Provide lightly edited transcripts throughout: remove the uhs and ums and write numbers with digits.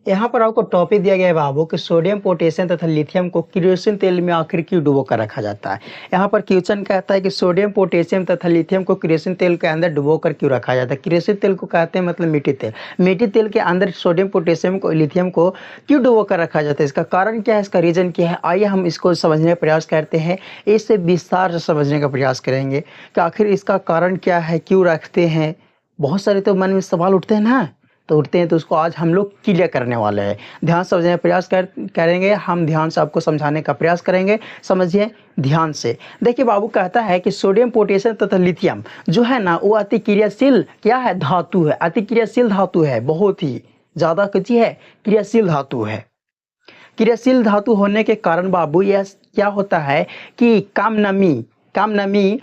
यहाँ पर आपको टॉपिक दिया गया है बाबू कि सोडियम, पोटेशियम तथा लिथियम को केरोसिन तेल में आखिर क्यों डुबो कर रखा जाता है। यहाँ पर क्वेश्चन कहता है कि सोडियम, पोटेशियम तथा लिथियम को केरोसिन तेल के अंदर डुबो कर क्यों रखा जाता है। केरोसिन तेल को कहते हैं मतलब मीठी तेल। मीठी तेल के अंदर सोडियम, पोटेशियम को, लिथियम को क्यों डुबो कर रखा जाता है, इसका कारण क्या है, इसका रीज़न क्या है। आइए हम इसको समझने का प्रयास करते हैं, इससे विस्तार से समझने का प्रयास करेंगे कि आखिर इसका कारण क्या है, क्यों रखते हैं। बहुत सारे तो मन में सवाल उठते हैं ना, तो उठते हैं, तो उसको आज हम लोग क्लियर करने वाले हैं। ध्यान से समझने का प्रयास करेंगे, हम ध्यान से आपको समझाने का प्रयास करेंगे। समझिए ध्यान से। देखिए बाबू कहता है कि सोडियम, पोटेशियम तथा लिथियम जो है ना, वो अति क्रियाशील क्या है, धातु है। अति क्रियाशील धातु है, बहुत ही ज़्यादा कुछ है, क्रियाशील धातु है। क्रियाशील धातु होने के कारण बाबू यह क्या होता है कि कम नमी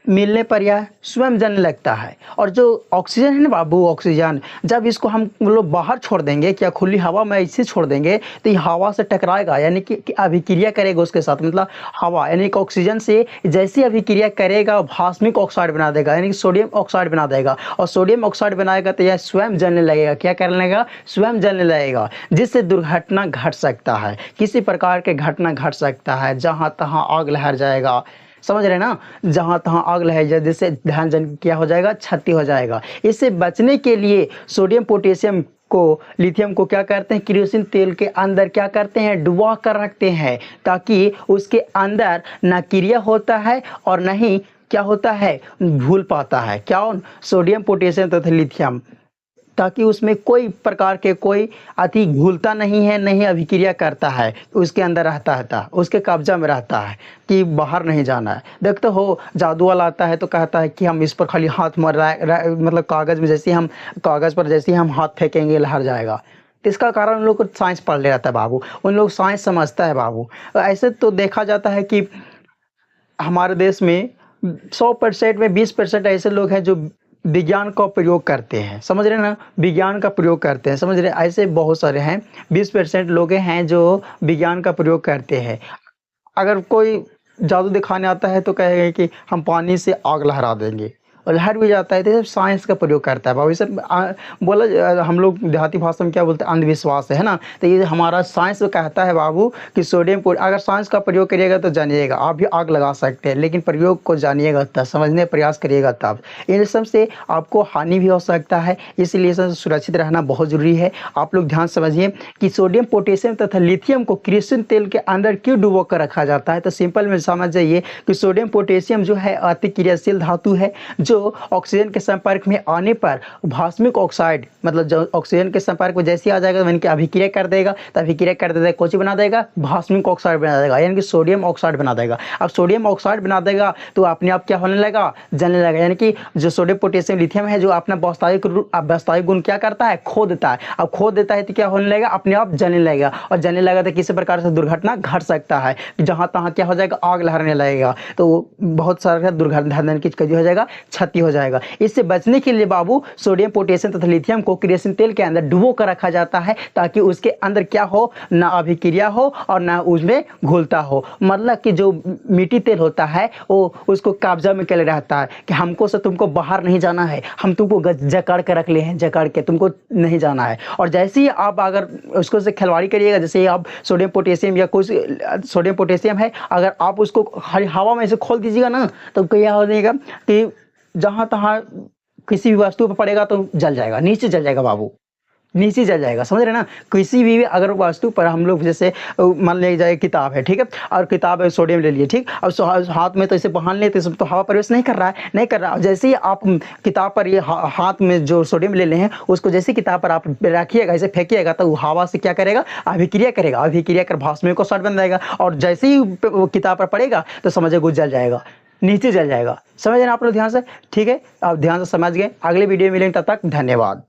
मिलने पर यह स्वयं जलने लगता है। और जो ऑक्सीजन है ना बाबू, ऑक्सीजन जब इसको हम लोग बाहर छोड़ देंगे, क्या खुली हवा में ऐसे छोड़ देंगे, तो ये हवा से टकराएगा, यानी कि अभिक्रिया करेगा उसके साथ, मतलब हवा यानी कि ऑक्सीजन से जैसी अभिक्रिया करेगा भास्मिक ऑक्साइड बना देगा, यानी कि सोडियम ऑक्साइड बना देगा। और सोडियम ऑक्साइड बनाएगा तो यह स्वयं जलने लगेगा। क्या करने लगेगा, स्वयं जलने लगेगा, जिससे दुर्घटना घट सकता है। किसी प्रकार के घटना घट सकता है, जहाँ तहाँ आग लहर जाएगा। समझ रहे ना, जहाँ तहाँ आग लहर जाए, जिससे ध्यान जन क्या हो जाएगा, क्षति हो जाएगा। इससे बचने के लिए सोडियम, पोटेशियम को, लिथियम को क्या करते हैं, केरोसिन तेल के अंदर क्या करते हैं, डुबा कर रखते हैं, ताकि उसके अंदर न क्रिया होता है और न ही क्या होता है, घुल पाता है। क्या, सोडियम, पोटेशियम तथा लिथियम, ताकि उसमें कोई प्रकार के कोई अति घुलता नहीं है, नहीं अभिक्रिया करता है, उसके अंदर रहता है, उसके कब्जा में रहता है कि बाहर नहीं जाना है। देखते हो जादू वाला आता है तो कहता है कि हम इस पर खाली हाथ मार मतलब कागज़ में जैसे हम कागज़ पर जैसे हम हाथ फेंकेंगे लहर जाएगा। तो इसका कारण उन लोग को साइंस पढ़ ले रहता है बाबू, उन लोग साइंस समझता है बाबू। ऐसे तो देखा जाता है कि हमारे देश में 100% में 20% ऐसे लोग हैं जो विज्ञान का प्रयोग करते हैं। समझ रहे ना, विज्ञान का प्रयोग करते हैं, समझ रहे। ऐसे बहुत सारे हैं, 20% लोग हैं जो विज्ञान का प्रयोग करते हैं। अगर कोई जादू दिखाने आता है तो कहेगा कि हम पानी से आग लहरा देंगे, और लहर भी जाता है, तो सब साइंस का प्रयोग करता है बाबू। ये सब बोला हम लोग देहाती भाषा में क्या बोलते हैं, अंधविश्वास है ना। तो ये हमारा साइंस कहता है बाबू कि सोडियम, अगर साइंस का प्रयोग करिएगा तो जानिएगा, आप भी आग लगा सकते हैं, लेकिन प्रयोग को जानिएगा तब, समझने का प्रयास करिएगा तब। इन सब से आपको हानि भी हो सकता है, इसलिए सब सुरक्षित रहना बहुत ज़रूरी है। आप लोग ध्यान समझिए कि सोडियम, पोटेशियम तथा लिथियम को केरोसिन तेल के अंदर क्यों डुबो कर रखा जाता है। तो सिंपल में समझ जाइए कि सोडियम, पोटेशियम जो है अति क्रियाशील धातु है, जो ऑक्सीजन के संपर्क में आने पर भास्मिक ऑक्साइड, मतलब जो ऑक्सीजन के संपर्क में जैसे आ जाएगा तो अभिक्रिया कर देगा, तो अभिक्रिया कर देगा कौन सी बना देगा, भास्मिक ऑक्साइड बना देगा, यानी कि सोडियम ऑक्साइड बना देगा। अब सोडियम ऑक्साइड बना देगा तो अपने आप क्या होने लगा, जलने लगा। यानी कि जो सोडियम, पोटेशियम, लिथियम है जो अपना वास्तविक गुण क्या करता है, खो देता है। अब खो देता है तो क्या होने लगेगा, अपने आप जलने लगेगा, और जलने लगा तो किसी प्रकार से दुर्घटना घट सकता है, जहाँ तहाँ क्या हो जाएगा, आग लहरने लगेगा, तो बहुत सारा दुर्घटना की हो जाएगा, क्षति हो जाएगा। इससे बचने के लिए बाबू सोडियम, पोटेशियम तथा लिथियम को केरोसिन तेल के अंदर डुबो कर रखा जाता है, ताकि उसके अंदर क्या हो, ना अभिक्रिया हो और ना उसमें घुलता हो। मतलब कि जो मीठी तेल होता है वो उसको कब्जा में कर रहता है कि हमको से तुमको बाहर नहीं जाना है, हम तुमको जकड़ के रख ले हैं, जकड़ के तुमको नहीं जाना है। और जैसे ही आप अगर उसको से खिलवाड़ी करिएगा, जैसे आप सोडियम, पोटेशियम या कुछ सोडियम, पोटेशियम है, अगर आप उसको हवा में से खोल दीजिएगा ना, तो क्या हो जाएगा कि जहाँ तहाँ किसी भी वस्तु पर पड़ेगा तो जल जाएगा, नीचे जल जाएगा बाबू, नीचे जल जाएगा। समझ रहे ना, किसी भी अगर वस्तु पर हम लोग जैसे मान ले जाए किताब है, ठीक है, और किताब है, सोडियम ले लिए, ठीक, और हाथ में तो इसे पहन लेते तो हवा प्रवेश नहीं कर रहा है, जैसे ही आप किताब पर ये हाथ में जो सोडियम ले ले हैं, उसको जैसे किताब पर आप रखिएगा, ऐसे फेंकिएगा, तो हवा से क्या करेगा, अभिक्रिया करेगा, अभिक्रिया कर भास्मिक ऑक्साइड बन जाएगा, और जैसे ही वो किताब पर पड़ेगा तो समझिए वो जल जाएगा, नीचे जल जाएगा। समझ रहे हैं आप लोग ध्यान से, ठीक है, आप ध्यान से समझ गए। अगले वीडियो में मिलेंगे, तब तक धन्यवाद।